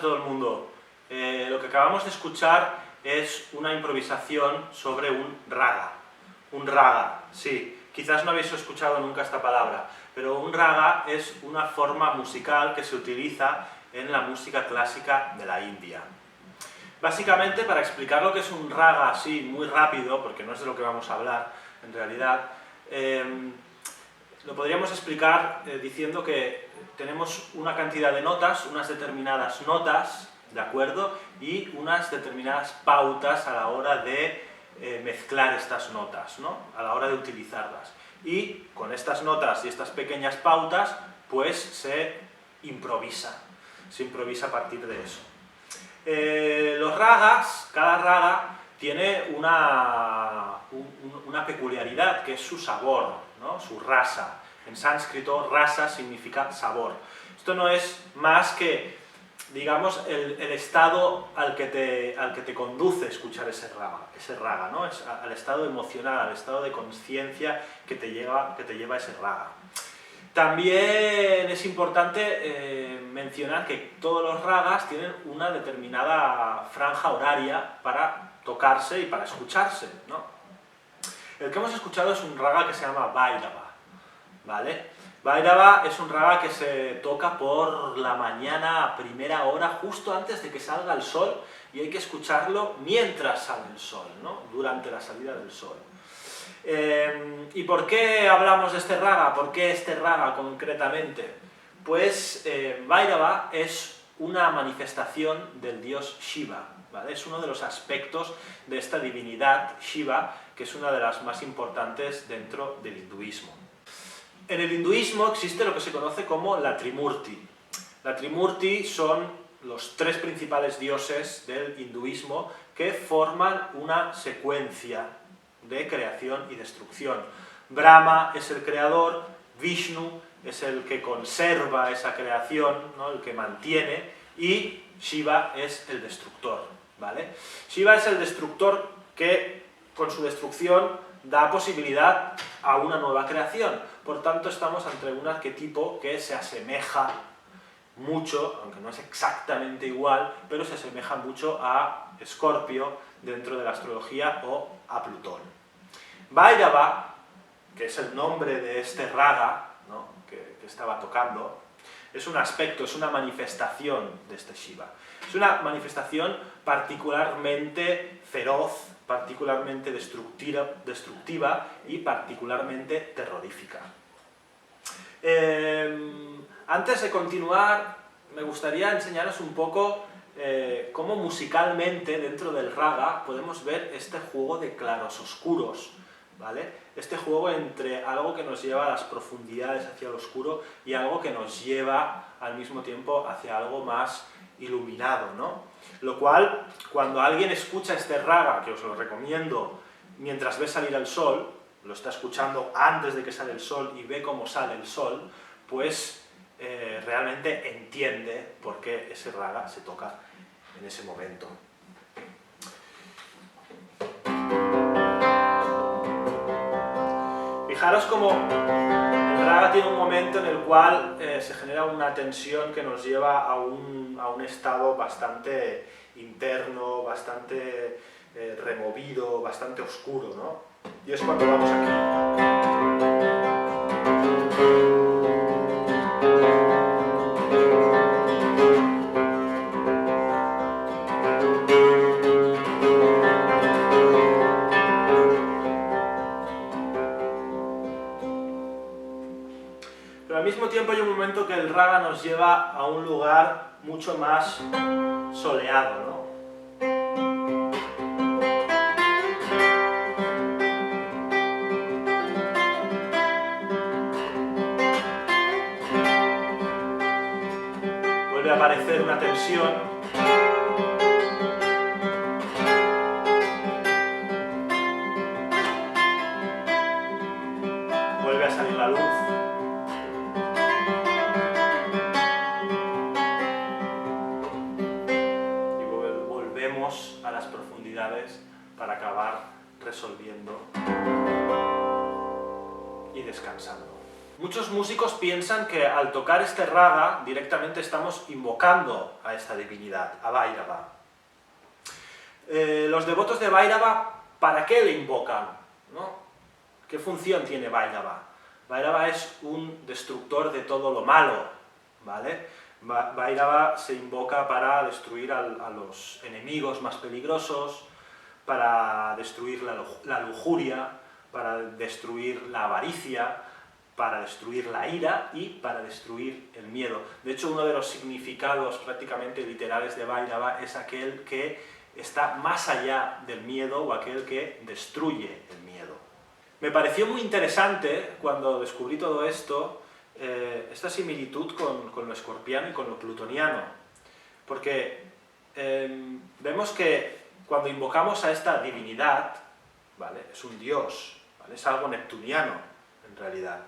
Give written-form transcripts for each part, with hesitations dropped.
todo el mundo. Lo que acabamos de escuchar es una improvisación sobre un raga. Un raga, sí. Quizás no habéis escuchado nunca esta palabra, pero un raga es una forma musical que se utiliza en la música clásica de la India. Básicamente, para explicar lo que es un raga así, muy rápido, porque no es de lo que vamos a hablar, en realidad, lo podríamos explicar diciendo que tenemos una cantidad de notas, unas determinadas notas, ¿de acuerdo? Y unas determinadas pautas a la hora de mezclar estas notas, ¿no? A la hora de utilizarlas. Y con estas notas y estas pequeñas pautas, pues se improvisa a partir de eso. Los ragas, cada raga tiene una peculiaridad, que es su sabor, ¿no? Su rasa. En sánscrito, rasa significa sabor. Esto no es más que, digamos, el estado al que te conduce escuchar ese raga, ¿no? Es al estado emocional, al estado de conciencia que te lleva ese raga. También es importante mencionar que todos los ragas tienen una determinada franja horaria para tocarse y para escucharse, ¿no? El que hemos escuchado es un raga que se llama Bhairava, ¿vale? Bhairava es un raga que se toca por la mañana a primera hora, justo antes de que salga el sol, y hay que escucharlo mientras sale el sol, ¿no? Durante la salida del sol. ¿Y por qué hablamos de este raga? ¿Por qué este raga concretamente? Pues Bhairava es una manifestación del dios Shiva, ¿vale? Es uno de los aspectos de esta divinidad Shiva, que es una de las más importantes dentro del hinduismo. En el hinduismo existe lo que se conoce como la Trimurti. La Trimurti son los tres principales dioses del hinduismo que forman una secuencia de creación y destrucción. Brahma es el creador, Vishnu es el que conserva esa creación, ¿no? El que mantiene, y Shiva es el destructor, ¿vale? Shiva es el destructor que, con su destrucción, da posibilidad a una nueva creación. Por tanto, estamos ante un arquetipo que se asemeja mucho, aunque no es exactamente igual, pero se asemeja mucho a Escorpio dentro de la astrología o a Plutón. Bhairava, que es el nombre de este raga, ¿no? que estaba tocando, es un aspecto, es una manifestación de este Shiva. Es una manifestación particularmente feroz, particularmente destructiva y particularmente terrorífica. Antes de continuar, me gustaría enseñaros un poco cómo musicalmente dentro del raga podemos ver este juego de claros-oscuros, ¿vale? Este juego entre algo que nos lleva a las profundidades hacia el oscuro y algo que nos lleva al mismo tiempo hacia algo más iluminado, ¿no? Lo cual, cuando alguien escucha este raga, que os lo recomiendo, mientras ve salir el sol, lo está escuchando antes de que sale el sol y ve cómo sale el sol, pues realmente entiende por qué ese raga se toca en ese momento. Fijaros como el raga tiene un momento en el cual se genera una tensión que nos lleva a un estado bastante interno, bastante removido, bastante oscuro, ¿no? Y es cuando vamos aquí. Pero al mismo tiempo hay un momento que el raga nos lleva a un lugar mucho más soleado, ¿no? Vuelve a aparecer una tensión. Vuelve a salir la luz. A las profundidades para acabar resolviendo y descansando. Muchos músicos piensan que al tocar este raga directamente estamos invocando a esta divinidad, a Bhairava. Los devotos de Bhairava, ¿para qué le invocan? ¿No? ¿Qué función tiene Bhairava? Bhairava es un destructor de todo lo malo, ¿vale? Bhairava se invoca para destruir a los enemigos más peligrosos, para destruir la lujuria, para destruir la avaricia, para destruir la ira y para destruir el miedo. De hecho, uno de los significados prácticamente literales de Bhairava es aquel que está más allá del miedo o aquel que destruye el miedo. Me pareció muy interesante cuando descubrí todo esto, esta similitud con lo escorpiano y con lo plutoniano, porque vemos que cuando invocamos a esta divinidad, ¿vale? Es un dios, ¿vale? Es algo neptuniano en realidad.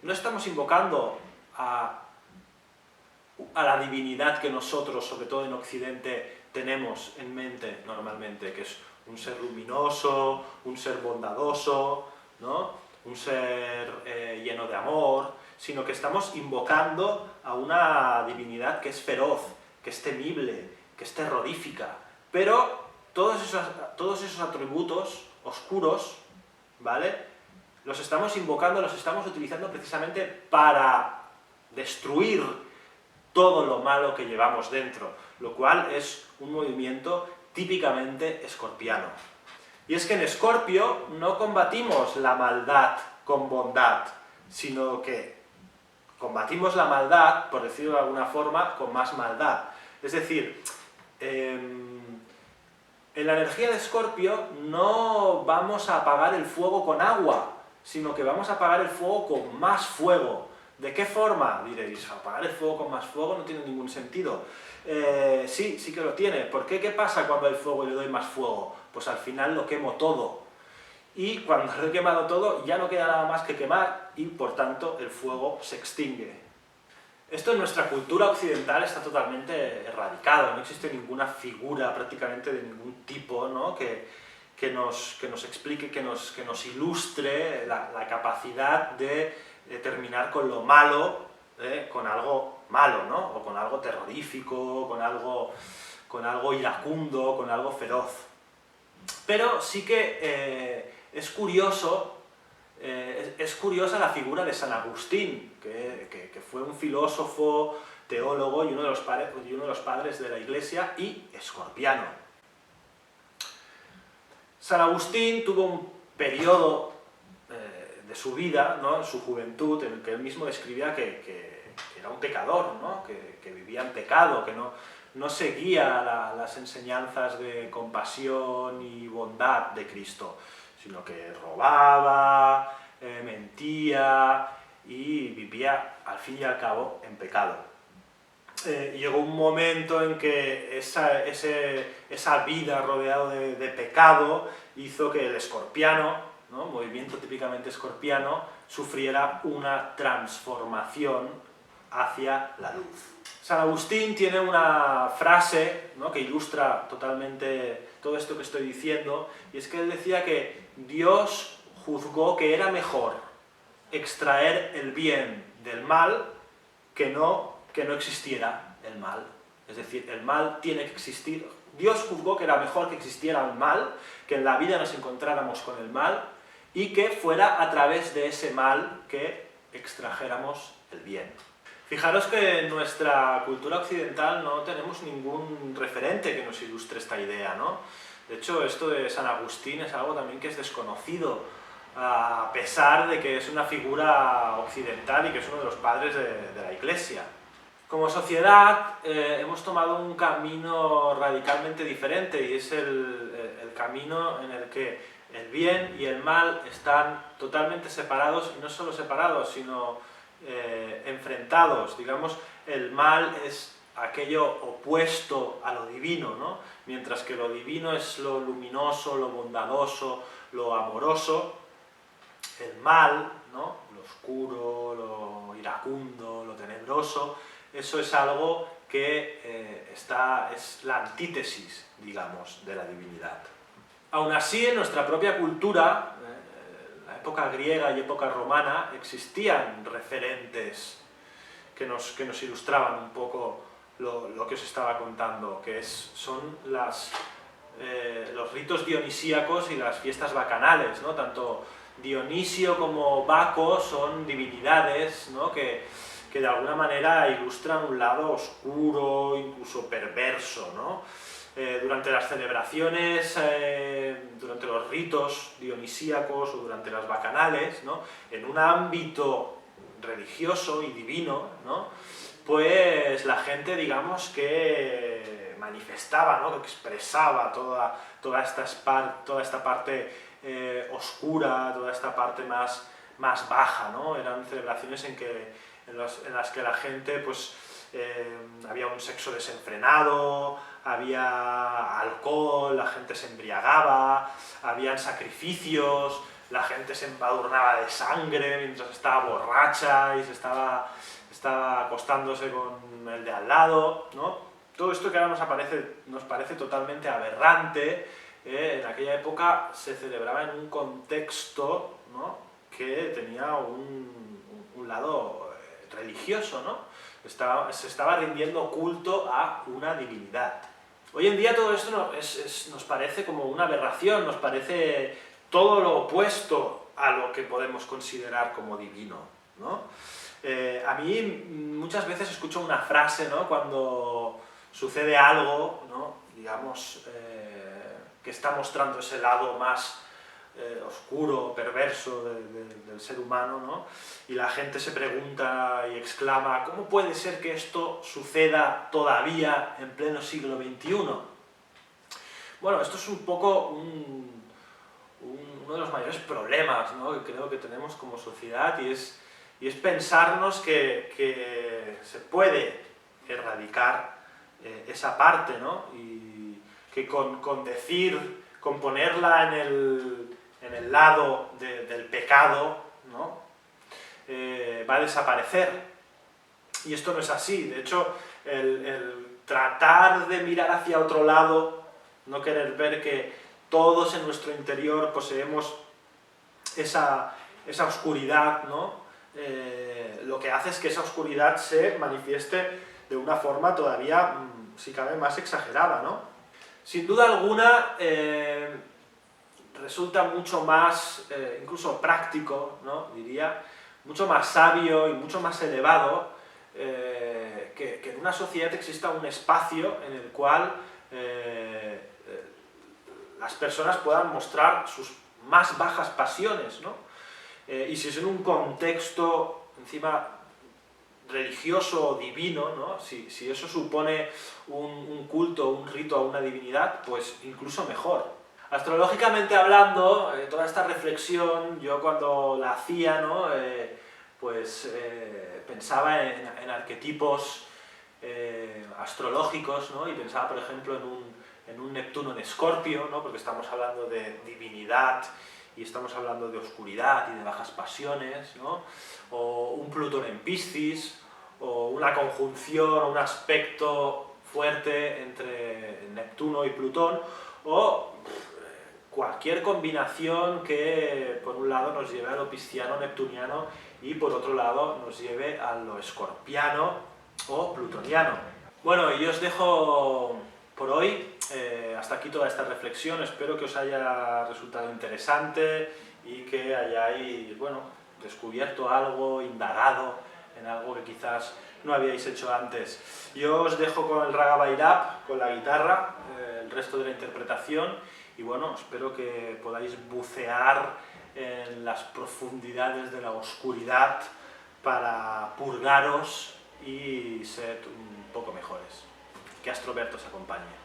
No estamos invocando a la divinidad que nosotros, sobre todo en Occidente, tenemos en mente normalmente, que es un ser luminoso, un ser bondadoso, ¿no? Un ser lleno de amor, sino que estamos invocando a una divinidad que es feroz, que es temible, que es terrorífica, pero todos esos atributos oscuros, ¿vale? Los estamos invocando, los estamos utilizando precisamente para destruir todo lo malo que llevamos dentro, lo cual es un movimiento típicamente escorpiano. Y es que en Escorpio no combatimos la maldad con bondad, sino que combatimos la maldad, por decirlo de alguna forma, con más maldad. Es decir, en la energía de Escorpio no vamos a apagar el fuego con agua, sino que vamos a apagar el fuego con más fuego. ¿De qué forma? Diréis, apagar el fuego con más fuego no tiene ningún sentido. Sí que lo tiene. ¿Por qué? ¿Qué pasa cuando al fuego le doy más fuego? Pues al final lo quemo todo. Y cuando lo he quemado todo, ya no queda nada más que quemar y, por tanto, el fuego se extingue. Esto en nuestra cultura occidental está totalmente erradicado. No existe ninguna figura prácticamente de ningún tipo, ¿no? que nos explique, que nos ilustre la capacidad de terminar con lo malo, con algo malo, ¿no? O con algo terrorífico, con algo iracundo, con algo feroz. Pero sí que es curiosa la figura de San Agustín, que fue un filósofo, teólogo y uno de los padres de la Iglesia y escorpiano. San Agustín tuvo un periodo de su vida, ¿no? En su juventud, en el que él mismo describía que era un pecador, ¿no? que vivía en pecado, que no seguía las enseñanzas de compasión y bondad de Cristo, sino que robaba, mentía y vivía, al fin y al cabo, en pecado. Llegó un momento en que esa vida rodeado de pecado hizo que el escorpiano, ¿no? Movimiento típicamente escorpiano, sufriera una transformación hacia la luz. San Agustín tiene una frase, ¿no? Que ilustra totalmente todo esto que estoy diciendo, y es que él decía que Dios juzgó que era mejor extraer el bien del mal que no existiera el mal. Es decir, el mal tiene que existir. Dios juzgó que era mejor que existiera el mal, que en la vida nos encontráramos con el mal, y que fuera a través de ese mal que extrajéramos el bien. Fijaros que en nuestra cultura occidental no tenemos ningún referente que nos ilustre esta idea, ¿no? De hecho, esto de San Agustín es algo también que es desconocido, a pesar de que es una figura occidental y que es uno de los padres de la Iglesia. Como sociedad hemos tomado un camino radicalmente diferente y es el camino en el que el bien y el mal están totalmente separados, y no solo separados, sino enfrentados. Digamos, el mal es aquello opuesto a lo divino, ¿no? Mientras que lo divino es lo luminoso, lo bondadoso, lo amoroso, el mal, ¿no? Lo oscuro, lo iracundo, lo tenebroso, eso es algo que es la antítesis, digamos, de la divinidad. Aún así, en nuestra propia cultura, la época griega y época romana existían referentes que nos ilustraban un poco lo que os estaba contando, que son los ritos dionisíacos y las fiestas bacanales, ¿no? Tanto Dionisio como Baco son divinidades, ¿no? que de alguna manera ilustran un lado oscuro, incluso perverso, ¿no? Durante las celebraciones, durante los ritos dionisíacos o durante las bacanales, ¿no? En un ámbito religioso y divino, ¿no? Pues la gente, digamos, que manifestaba, ¿no? Que expresaba toda esta parte oscura, toda esta parte más baja, ¿no? Eran celebraciones en las que la gente, pues, había un sexo desenfrenado, había alcohol, la gente se embriagaba, habían sacrificios, la gente se embadurnaba de sangre mientras estaba borracha y estaba acostándose con el de al lado, ¿no? Todo esto que ahora nos parece totalmente aberrante, en aquella época se celebraba en un contexto, ¿no? Que tenía un lado religioso, ¿no? Se estaba rindiendo culto a una divinidad. Hoy en día todo esto nos parece como una aberración, nos parece todo lo opuesto a lo que podemos considerar como divino, ¿no? A mí muchas veces escucho una frase, ¿no? Cuando sucede algo, ¿no? Digamos, que está mostrando ese lado más oscuro, perverso del ser humano, ¿no? Y la gente se pregunta y exclama, ¿cómo puede ser que esto suceda todavía en pleno siglo XXI? Bueno, esto es un poco uno de los mayores problemas, ¿no? Que creo que tenemos como sociedad, y es pensarnos que se puede erradicar esa parte, ¿no? Y que con ponerla en el lado del pecado, ¿no? Va a desaparecer. Y esto no es así. De hecho, el tratar de mirar hacia otro lado, no querer ver que todos en nuestro interior poseemos esa oscuridad, ¿no? Lo que hace es que esa oscuridad se manifieste de una forma todavía, si cabe, más exagerada, ¿no? Sin duda alguna, resulta mucho más, incluso práctico, ¿no? Diría, mucho más sabio y mucho más elevado que en una sociedad exista un espacio en el cual las personas puedan mostrar sus más bajas pasiones, ¿no? Y si es en un contexto, encima, religioso o divino, ¿no? Si eso supone un culto, un rito a una divinidad, pues incluso mejor. Astrológicamente hablando, toda esta reflexión, yo cuando la hacía, ¿no? Pensaba en arquetipos astrológicos, ¿no? Y pensaba, por ejemplo, en un Neptuno en Escorpio, ¿no? Porque estamos hablando de divinidad y estamos hablando de oscuridad y de bajas pasiones, ¿no? O un Plutón en Piscis, o una conjunción, un aspecto fuerte entre Neptuno y Plutón, o cualquier combinación que por un lado nos lleve a lo pisciano-neptuniano y por otro lado nos lleve a lo escorpiano o plutoniano. Bueno, y yo os dejo por hoy, hasta aquí toda esta reflexión. Espero que os haya resultado interesante y que hayáis, bueno, descubierto algo, indagado en algo que quizás no habíais hecho antes. Yo os dejo con el Raga Bhairab, con la guitarra, el resto de la interpretación, y bueno, espero que podáis bucear en las profundidades de la oscuridad para purgaros y ser un poco mejores. Que Astroberto os acompañe.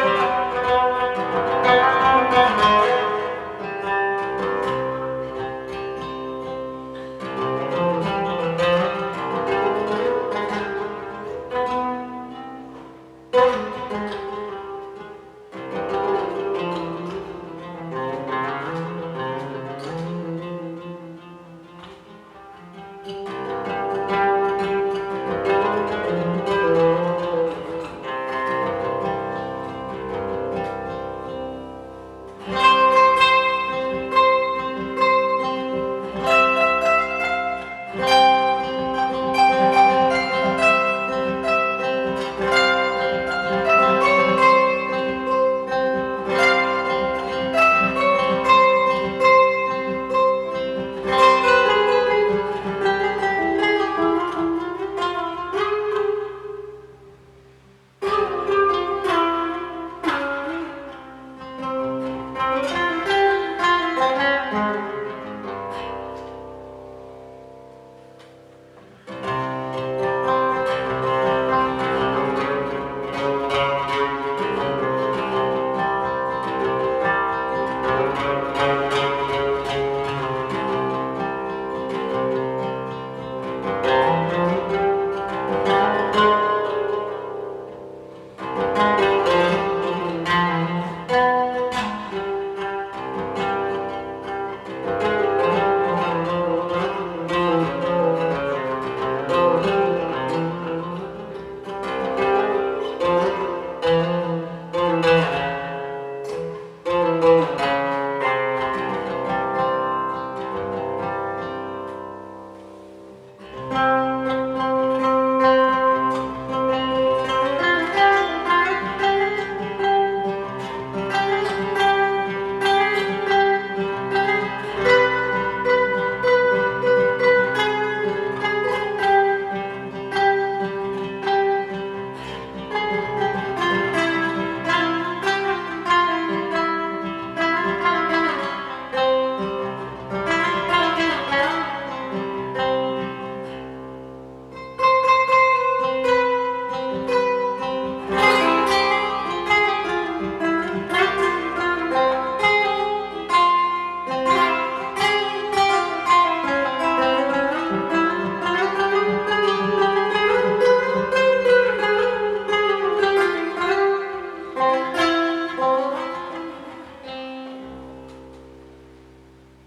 Thank you.